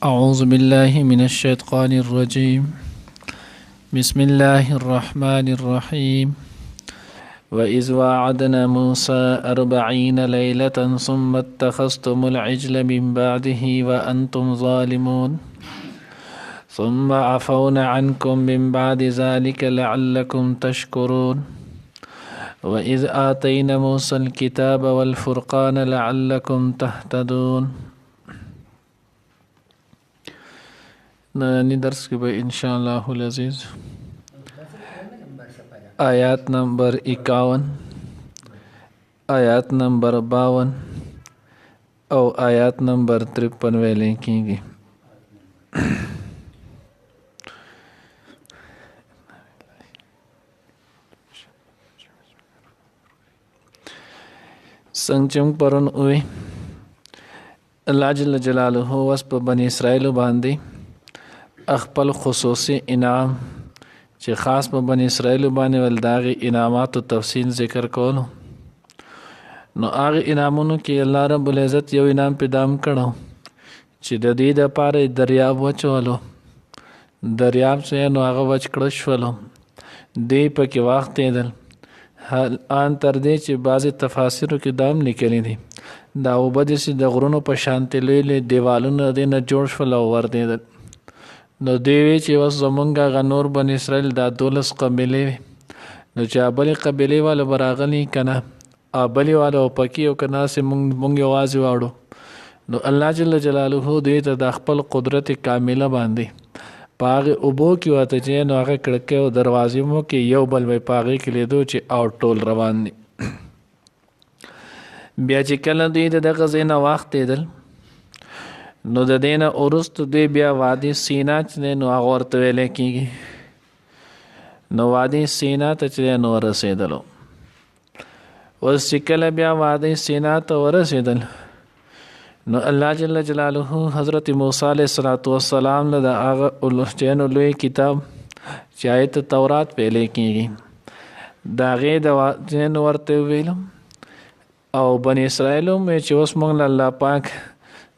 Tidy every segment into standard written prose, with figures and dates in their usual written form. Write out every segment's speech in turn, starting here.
أعوذ بالله من الشيطان الرجيم. بسم الله الرحمن الرحيم. وإذ وعدنا موسى 40 ليلة ثم اتخذتم العجل من بعده وأنتم ظالمون ثم عفونا عنكم من بعد ذلك لعلكم تشكرون. وإذ آتينا موسى الكتاب والفرقان لعلكم تهتدون. ننني درس کې به ان شاء الله العزیز آیات نمبر 51 آیات نمبر 52 او آیات نمبر 53 ویلې کېږي. څنګه چې پرون وې الله جل جلاله واس په بنی اسرائیل باندې خپل خصوصي انعام چې خاص په بنی اسرائیل باندې ول داغي انعامات او تفصیل ذکر کولو. نو هغه انعامونو کې الله رب العزت یو انعام پیدام کړو چې د دې د پاره دریاب وچولو. دریاب چې نو هغه وچ کړ شولو دې په کې وخت دیدل ان تر دې چې بعضی تفاسیرو کې دام لیکلي دي دا وبد سي د غرونو په شانتي لوی دیوالونو د نه جوړ شول او ور دیدل. نو دیوی چې وس زمونږه غنور بن اسرائیل دا 12 قبیلې نو چې ابل قبیلې والو براغلی کنه ابلی والو پکی او کنه سه مونږ یوازې واړو. نو الله جل جلاله دې ته د خپل قدرت کامله باندې پاغه اوبو کې وته چې نو هغه کړکې او دروازې مو کې یو بل وي پاغه کې لیدو چې او ټول روان دي. بیا چې کله دې د غزینه وخت دیدل نو د دینه اورست دی بیا وادي سینا چې نو هغه ورته ویل کېږي. نو وادي سینا ته چې نو رسیدلو اوس چې کله بیا وادي سینا ته ورسیدل نو الله جل جلاله حضرت موسی علیه السلام له هغه اولشتین لوی کتاب چې آیت تورات ویل کېږي دا غي د جن ورته ویل او بنی اسرائیل مې چې اوس موږ الله پاک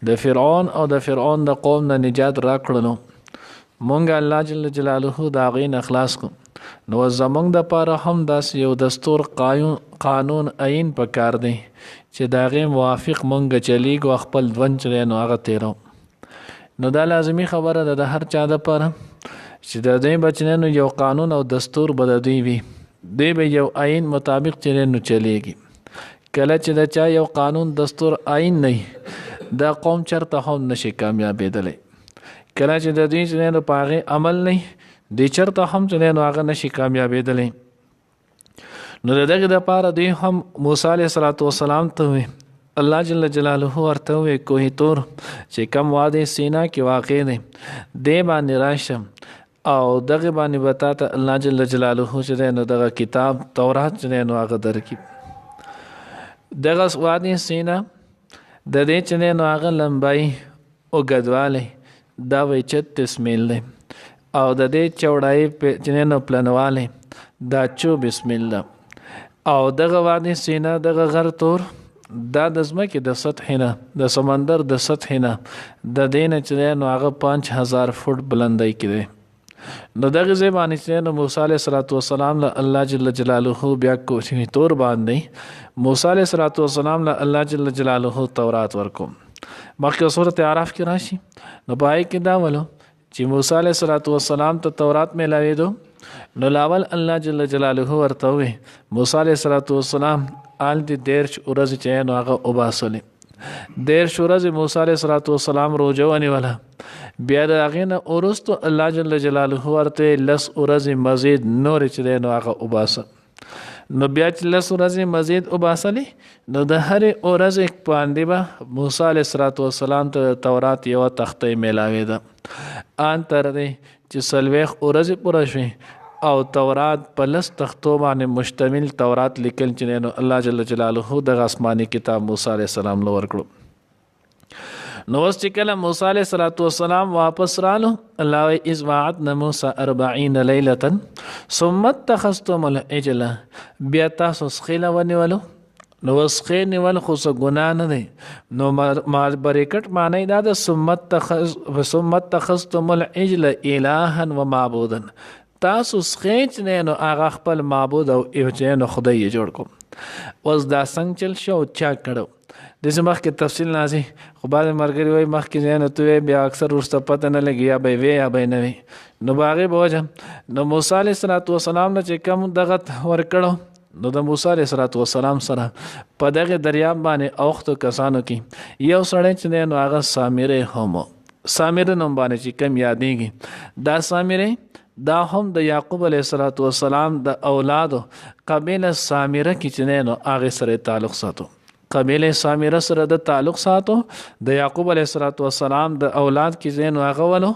د فرعون او د فرعون د قوم نه نجات را کړلو مونږ الله جل جلاله دا غین اخلاص کو. نو زمونږ د پاره هم داس یو دستور قانون عین پکار دی چې دا غي موافق مونږ چلیږو خپل ون چلې نو هغه تیرو. نو دا لازمی خبره ده د هر چا د پاره چې د دې بچنه یو قانون او دستور بددوی وي دی به یو عین مطابق چلې نو چلیږي. کله چې د چا یو قانون دستور عین نه دا قوم چرته هم نشي کامیابېدلی. کله چې د دې چې نه پاغه عمل نه دی چرته هم چې نه هغه نشي کامیابېدلی. نو دغه د پاره دی هم موسی علیه السلام ته وی الله جل جلاله ورته وی کوه تور چې کم وادي سینا کې واقع دی دی باندې راشم او دغه باندې وتاته الله جل جلاله چې نو دغه کتاب تورات چې نو هغه درکې دغه وادي سینا د دې چې نو هغه لمبای او غدواله دا وی 36 میل دی او د دې چوڑای په چې نو پلنواله دا 24 میل ده او دغه وادي سینا دغه غر تور دا د ځمکې د سطح نه د سمندر د سطح نه د دین چې نو هغه 5000 فوټ بلندای کې دی. نو دغه زبانی چې نو موسی علیه السلام له الله جل جلاله بیا کوشش تور باندې موسی علیه السلام له الله جل جلاله تورات ورکو. مخکې سورته اعراف کې راشي نو پای کې دا ولو چې موسی علیه السلام ته تورات ملاوي دو نو لاول الله جل جلاله ورته وي موسی علیه السلام آل دي دیرش ورځ چې نو هغه وباسلې دیرش ورځ موسی علیه السلام روزه ونیوله بیا د هغې نه وروستو الله جل جلاله ورته 10 ورځې مزید نور چې نو هغه وباسه. نو بیا چې 10 ورځې مزید وباسلې نو د هرې ورځې باندې به موسی علیه السلام ته تورات یو تختې میلاوي ده ان تر دې چې سلويخ ورځې پوره شوي او تورات په لس تختو باندې مشتمل تورات لیکل چې نو الله جل جلاله د آسماني کتاب موسی علیه السلام لو ورکړو. نو اوس چې کله موسی علیه السلام واپس رالو الله اذ وعدنا موسی 40 ليله ثم اتخذتم العجل بیا تاسو خله ونیولو نو وسخې نیول خو څه ګناه نه دی. نو بریکټ معنی دا د ثم اتخذتم العجل الها و معبودا، تاسو سخې چې دی نو هغه خپل معبود او چې نو خدای یې جوړ کوم. اوس دا څنګه چل شو چا کړو داسې مخکې تفصیل نازي، خو بعضې ملګري وایي مخکې ځای نه تو بیا اکثر ورسته پته نه لګي یا به یې وی یا به یې نه وي. نو په هغې به وجه نو موسی علیه السلام نه چې کم دغه ورکړو نو د موسی علیه السلام سره په دغه دریاب باندې اوختو کسانو کې یو سړی چې دی نو هغه سامری هم و. سامری نوم باندې چې کم یادېږي، دا سامری دا هم د یعقوب علیه السلام د اولادو قبیله سامره کې چې دی نو هغې سره تعلق ساتو. قبیله سامره سره د تعلق ساتو د یعقوب علیه السلام د اولاد کې چې دی نو هغه ولو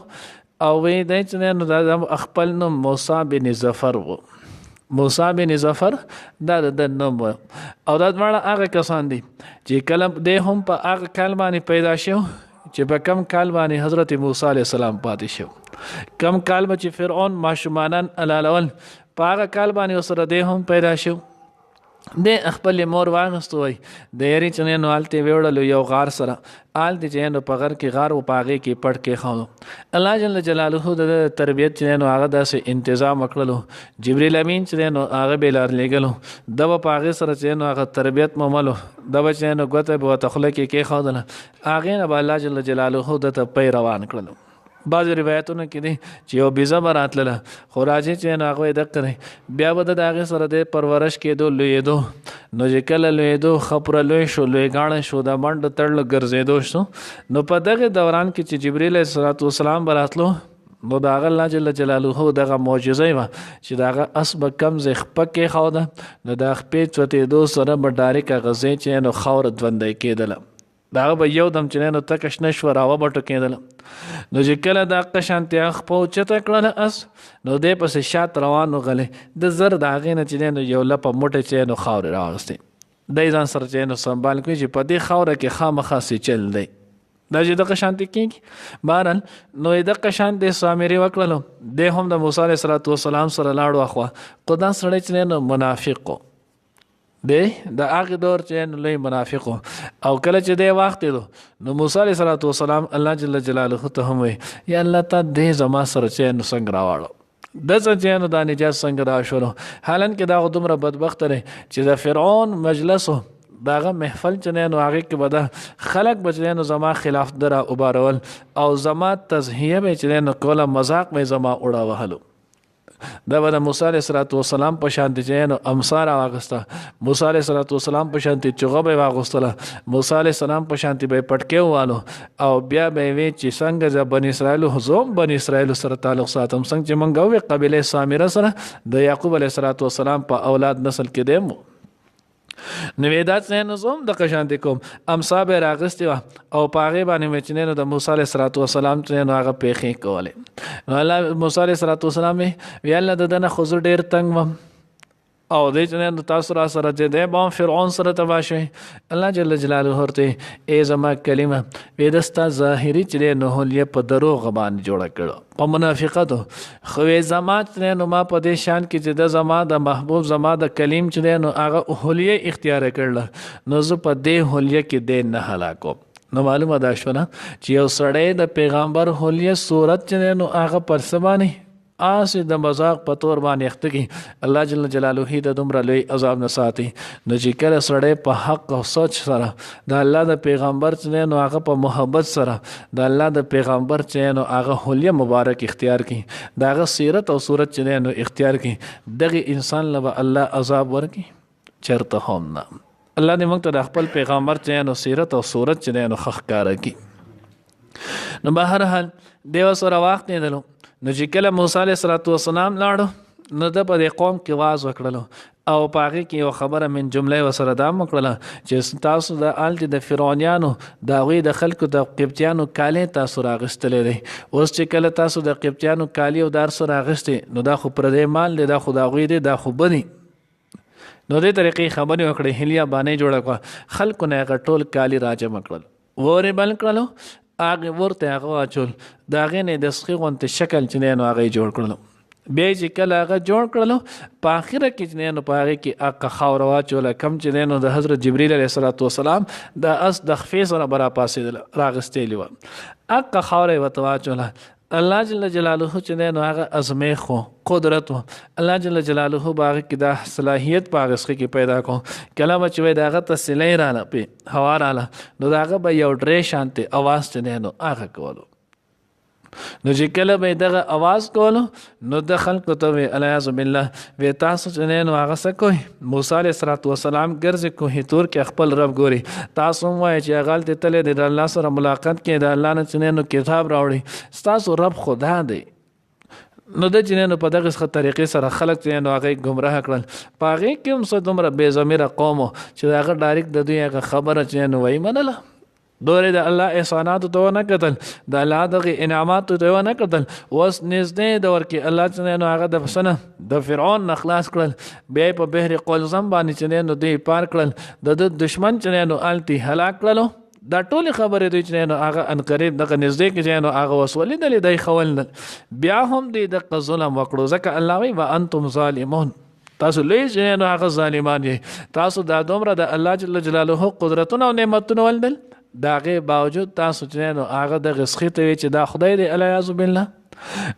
او وی دی چې دی نو د خپل نوم موسی بن ظفر و. موسی بن ظفر دا د نوم و. او دا دواړه هغه کسان دي چې کله دی هم په هغه کال باندې پیدا شو چې په کم کال باندې حضرت موسی علیه السلام پاتې شو. کم کال به چې فرعون ماشومانان علالول په هغه کال باندې ورسره دی هم پیدا شو. د خپل مور واغستو وای د یری چې نو حالت ویوړلو یو غار سره آل دي چې نو په غر کې غار او پاغه کې پټ کې خاو. الله جل جلاله د تربیت چې نو هغه داسې تنظیم وکړلو. جبرئیل امین چې نو هغه بلار لګلو د پاغه سره چې نو هغه تربیت مملو د بچ نو غته به تخله کې خاودل هغه نه الله جل جلاله د ته پي روان کړلو. بعض روایتونه کې دي چې یو بیزه به راتلله خو راځي چې نو هغه دق کړی بیا به د هغې سره د پرورش کېدو لویېدو. نو چې کله لویېدو خپره لوی شو لوی غاڼه شو د منډه تړله ګرځېدو شو. نو په دغه دوران کې چې جبرئیل علیه السلام به راتلو نو د هغه الله جل جلاله دغه معجزه وه چې د هغه اس به کم ځای خپه کېښوده نو د خپې چوتېدو سره به ډارېک هغه ځای چې نو خاوره دوندی کېدله. د هغه به یو دم چې نو تکه شنه شوه راوبټو کېدله. نو چې کله د هغه شانتیا خپه اوچته کړله اس نو دی پسې شات روان وغلی د زر د هغې نه چې نو یو لپه موټی چې نو خاورې راواغستې دی ځان سره چې نو سنبال کړي چې په دې خاوره کې خامخا سیچل دی دا چې دغه شانتي کېږي. بهرحال نو دغه شانتې سامري وکړلو دی هم د موسی علیه السلام سره لاړو اخوا خو دا سړی چې نو منافق و دی د هغې دور چې لوی منافق او کله چې دی واختېدو نو موسی علیه السلام الله جل جلاله ته هم وی یا الله تا دې زما سره چې نو څنګه راواړو دڅه چې نو دا نجات څنګه راشولو. حالانکې دا خو دومره بدبخته دی چې د فرعون مجلس داغه محفل چې نو هغې کې به دا خلک به چې نو زما خلاف دره وبارول او زما تزهیه به چې نو کوله مذاق به زما اوړه وهلو. دا به د موسی علیه السلام په شانتې چې نو امسار واغسته موسی علیه السلام په شانتې چغه به واغوستله موسی علیه السلام په شانتې به یې پټکې ووالو او بیا به یې وی چې څنګه زه بني اسرائیلو زوم بني اسرائیلو سره تعلق ساتم څنګه چې موږ ووی قبیله سامره سره د یعقوب علیه السلام په اولاد نسل کې دی مو نو دا څنګه نظم د قشانتې کوم امسا به راغستې وه او په هغې باندې مې چې نو د موسی علیه السلام چې نو هغه پیښې کولې. نو الله موسی علیه السلام وی الله د ده نه خو زه ډېر تنګ وم او دی چې نو تاسو را سره چې دی به هم فرعون سره تباه شوی. الله جل جلاله ورته ای زما کلمه وی د ستا ظاهري چې دی نو حلیه په دروغ باندې جوړه کړو په منافقتو خو زما چې نو ما په دې شان کې چې د زما د محبوب زما د کلیم چې دی نو هغه حلیه اختیار کړله نو زه په دې حلیه کې دی نه هلاکوم. نو معلومه دا شوه چې یو سړی د پیغمبر حلیه صورت چې نو هغه پر څه باندې آسې د مذاق په طور باندې اخته کړي الله جل جلاله د دومره لوی عذاب نه ساتي. نو چې کله سړی په حق او سچ سره د الله د پیغمبر چې نو هغه په محبت سره د الله د پیغمبر چې نو هغه حلیه مبارک اختیار کړي د هغه سیرت او صورت چې نو اختیار کړي دغه انسان له الله عذاب ورکړي چرته هم نه. الله دې موږ ته د خپل پیغمبر چې نو سیرت او صورت چې نو ښه ښکاره کړي. نو بهرحال دی ورسره واختېدلو نو چې کله موسی علیه السلام لاړو نو د په دې قوم کې واز وکړلو او په هغې کې یو خبره من جمله ورسره دا هم وکړله چې تاسو د هلته د فرعونیانو د هغوی د خلکو د قبطیانو کالي تاسو راغستلی دی. اوس چې کله تاسو د قبطیانو کالي او دا څه راغستې نو دا خو پردی مال دی دا خو د هغوی دی دا خو بدي. نو دې طریقې خبرې وکړې هلیه بانۍ جوړه کړه خلکو نه هغه ټول کالي راجمع کړل ورې بل کړلو هغې ورته هغه واچول د هغې نه د سخي غوندې شکل چې دی نو هغه یې جوړ کړلو. بیا چې کله هغه جوړ کړلو په اخره کې چې نو په هغې کې اقه خاوره واچوله کم چې نو د حضرت جبریل علیه السلام د اس د خفې سره به راپاسېدله راغستېلې وه اقه خاوره یې ورته واچوله الله جل جلاله چې نو هغه ازمیخ و قدرت و الله جل جلاله به هغه کې دا صلاحیت په هغه کې پیدا کو کله به چې وایي د هغه ته سلی راله پې هوا راله نو د هغه به یو ډرې شانتې اواز چې نو هغه کولو نو چې کله به دغه आवाज کولو نو د خلکو ته وی الیاذ بالله وی تاسو چې نو هغه څه کوئ موسی علیه السلام ګرځي کوهی تور کې خپل رب ګوري تاسو وایي چې هغه ته تللی د الله سره ملاقات کې د الله نه چې نو کتاب راوړي تاسو رب خدا دی نو د جنینو په دغه طریقې سره خلک چې نو هغه گمراه کړل په هغې کې هم څه دومره بې ضمیره قوم چې هغه ډایرکټ د دوی هغه خبره چې نو وایي منله دورې د الله احساناتو ته ونه کتل د الله دغه انعاماتو ته ونه کتل اوس نږدې دور کې الله چې نو هغه د پسنه د فرعون نه خلاص کړل بیا په بحر قلزم باندې چې نو دوی پار کړل د دشمن چې نو التي هلاک کړلو دا ټول خبرې دوی چې نو هغه ان قریب دغه نږدې کې چې نو هغه وسولې دلې دی خول بیا هم دوی د ظلم وکړو ځکه الله وی وانتم ظالمون تاسو لوی چې نو هغه ظالمان یې تاسو دا دومره د الله جل جلاله قدرتونه او نعمتونه ولدل داغه باوجود تاسو چې نو هغه د غسخې ته چې دا خدای دی الیاذ بالله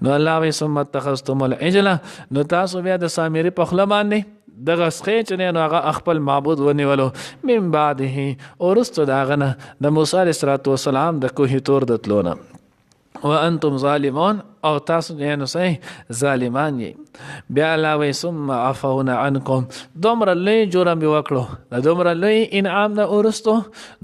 نو الله وی ثم اتخذتم العجل نو تاسو بیا د سامری په خله باندې د غسخې چې نو هغه خپل معبود ونیولو من بعده ورستو داغه د موسی علیه السلام د کوه تور د تلونه وانتم ظالمون او تاسو نو صحیح ظالمان یې بیا الله وی ثم عفونا عنکم دومره لوی جرم وکړو دومره لوی انعام نه ورستو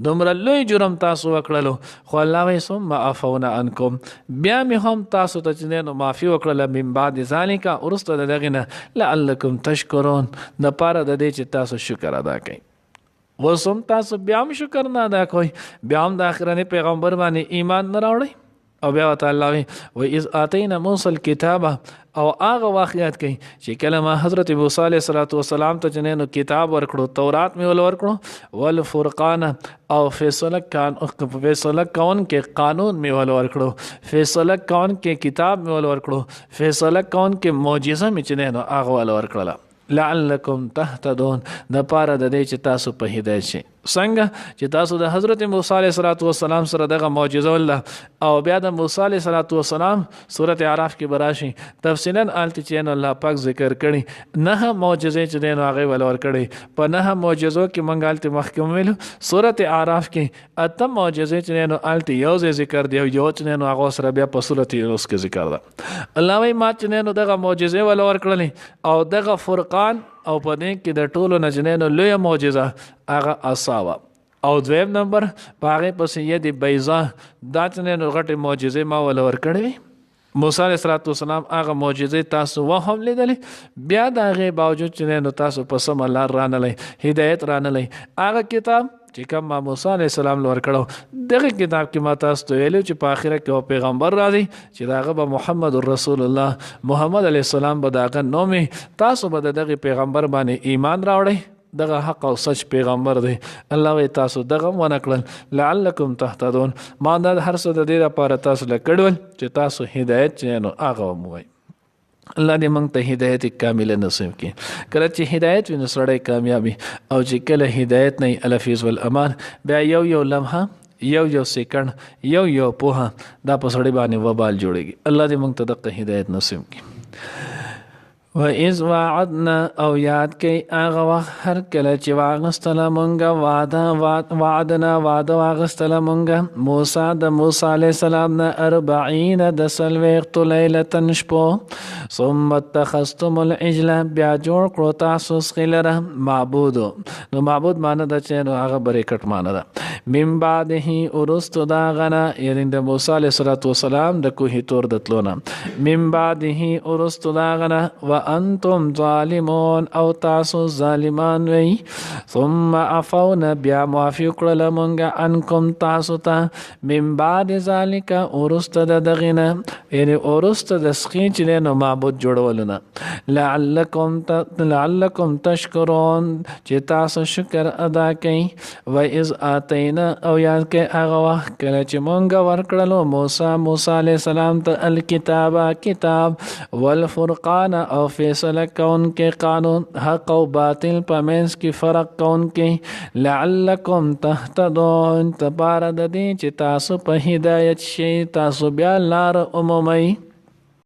دومره لوی جرم تاسو وکړلو خو الله وی ثم عفونا عنکم بیا می هم تاسو ته نو معافي وکړله من بعد ذالک ورستو دغه نه لعلکم تشکرون د پاره د دې چې تاسو شکر ادا کړئ وسم تاسو بیا هم شکر نه ادا کوئ بیا هم د آخرني پیغمبر باندې ایمان نه راوړئ او بیا تعالی و اذ اتینا موسی الكتاب او هغه واقعیت کوي چې کله حضرت موسی علیه السلام ته جنینو کتاب ورکړو تورات می ول ورکړو ول فرقان او فیصله کون کې قانون می ول ورکړو فیصله کون کې کتاب می ول ورکړو فیصله کون کې معجزه می جنینو هغه ول ورکړه لعلکم تهتدون د پاره د دې چې تاسو په هدایت شئ څنګه چې تاسو د حضرت موسی علیه السلام سره دغه معجزه الله او بیا د موسی علیه السلام سورته اعراف کې براشي تفصیلا آلت چې الله پاک ذکر کړي نه معجزه چې دین هغه ولور کړي په نه معجزو کې منګالت محکم ویل سورته اعراف کې اته معجزه چې دین آلت یو ذکر دی یو چې دین هغه سره بیا په سورته یونس کې ذکر ده الله وی ما چې دین دغه معجزه ولور کړل او دغه فرقان او په دې کې د ټولو نجنینو لوی معجزه هغه عصا او دویم نمبر په هغه پسې ید بیضا دا چې غټه معجزه ما ولور کړې موسی علیه السلام هغه معجزه تاسو وهم لیدلې بیا د هغه باوجود چې تاسو په سم الله رانلې هدایت رانلې هغه کتاب چې کوم موسی علیه السلام لور کړو دغه کتاب کې ما تاسو ته ویلو چې په آخرت کې پیغمبر راځي چې داغه به محمد رسول الله محمد علیه السلام به داغه نوم تاسو به دغه پیغمبر باندې ایمان راوړئ دغه حق او سچ پیغمبر دی الله وی تاسو دغه ونکړل لعلکم تهتدون ما د هر څه د دې لپاره تاسو لکړول چې تاسو هدایت چینو هغه مومئ الله دې موږ ته هدایت کامل نصیب کړي کله چې هدایت وي نو سړی کامیابی او چې کله هدایت نه الفیظ والامان بیا یو لمحه یو سیکنډ یو پوها دا په سړی باندې وبال جوړیږي الله دې موږ ته دغه هدایت نصیب کړي وَإِذْ وَعَدْنَا او یاد کئی آغا وقت هر کله چې واغستله مونږه وعده واغستله مونږه موسی د موسی علیه السلام نه 40 د 40 لیلة شپو ثم اتخذتم العجل بیا جوړ کړو تاسو خلره معبودو نو معبود معنی د چې نو هغه بریکټ معنی ده من بعده ورستو دا غنا یعنی د موسی علیه السلام د کوه تور د تلونه من بعده ورستو دا غنا وانتم ظالمون او تاسو ظالمان وی ثم عفونا بیا معافی کړل مونږه عنکم تاسو ته من بعد ذالک ورست د دغینا یعنی ورست د سخی چې نو معبود جوړولونه لعلکم تشکرون چې تاسو شکر ادا کړئ و اذ اتینا او یاد کې هغه وخت کله چې مونږ ورکړلو موسی علیه السلام ته الکتاب کتاب والفرقان او فیصله کون کې قانون حق او باطل په منځ کې فرق کون کې لعلکم تهتدون تبار د دې چې تاسو په هدایت شئ تاسو بیا لار عمومي